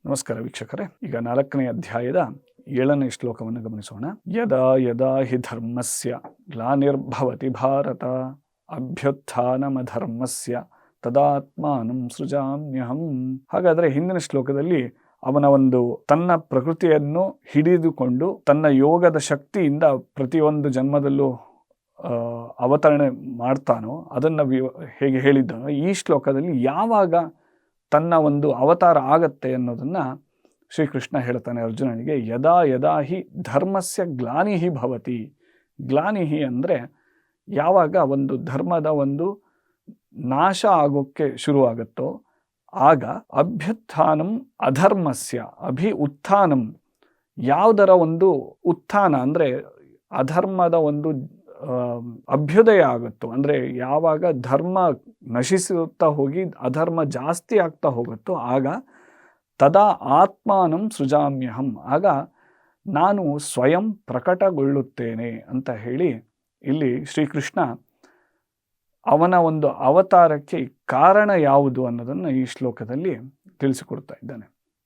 ನಮಸ್ಕಾರ ವೀಕ್ಷಕರೇ, ಈಗ 4ನೇ ಅಧ್ಯಾಯದ 7ನೇ ಶ್ಲೋಕವನ್ನು ಗಮನಿಸೋಣ. ಯದಾ ಯದಾ ಹಿ ಧರ್ಮಸ್ಯ ಗ್ಲಾನಿರ್ಭವತಿ ಭಾರತ ಅಭ್ಯುತ್ಥಾನಮಧರ್ಮಸ್ಯ ತದಾತ್ಮಾನಂ ಸೃಜಾಮ್ಯಹಂ. ಹಾಗಾದರೆ ಹಿಂದಿನ ಶ್ಲೋಕದಲ್ಲಿ ಅವನ ಒಂದು ತನ್ನ ಪ್ರಕೃತಿಯನ್ನು ಹಿಡಿದುಕೊಂಡು ತನ್ನ ಯೋಗದ ಶಕ್ತಿಯಿಂದ ಪ್ರತಿಯೊಂದು ಜನ್ಮದಲ್ಲೂ ಅವತರಣೆ ಮಾಡ್ತಾನೋ ಅದನ್ನು ಹೇಗೆ ಹೇಳಿದ್ದಾನೋ, ಈ ಶ್ಲೋಕದಲ್ಲಿ ಯಾವಾಗ ತನ್ನ ಒಂದು ಅವತಾರ ಆಗತ್ತೆ ಅನ್ನೋದನ್ನು ಶ್ರೀಕೃಷ್ಣ ಹೇಳ್ತಾನೆ ಅರ್ಜುನನಿಗೆ. ಯದಾ ಯದಾ ಹಿ ಧರ್ಮಸ್ಯ ಗ್ಲಾನಿಹಿ ಭವತಿ. ಗ್ಲಾನಿಹಿ ಅಂದರೆ ಯಾವಾಗ ಒಂದು ಧರ್ಮದ ಒಂದು ನಾಶ ಆಗೋಕ್ಕೆ ಶುರುವಾಗುತ್ತೋ ಆಗ ಅಭ್ಯುತ್ಥಾನಂ ಅಧರ್ಮಸ್ಯ ಉತ್ಥಾನಂ, ಯಾವುದರ ಒಂದು ಉತ್ಥಾನ ಅಂದರೆ ಅಧರ್ಮದ ಒಂದು ಅಭ್ಯುದಯ ಆಗುತ್ತೋ, ಅಂದರೆ ಯಾವಾಗ ಧರ್ಮ ನಶಿಸುತ್ತಾ ಹೋಗಿ ಅಧರ್ಮ ಜಾಸ್ತಿ ಆಗ್ತಾ ಹೋಗುತ್ತೋ ಆಗ ತದಾ ಆತ್ಮಾನಂ ಸೃಜಾಮ್ಯಹಂ, ಆಗ ನಾನು ಸ್ವಯಂ ಪ್ರಕಟಗೊಳ್ಳುತ್ತೇನೆ ಅಂತ ಹೇಳಿ ಇಲ್ಲಿ ಶ್ರೀಕೃಷ್ಣ ಅವನ ಒಂದು ಅವತಾರಕ್ಕೆ ಕಾರಣ ಯಾವುದು ಅನ್ನೋದನ್ನು ಈ ಶ್ಲೋಕದಲ್ಲಿ ತಿಳಿಸಿಕೊಡ್ತಾ ಇದ್ದಾನೆ.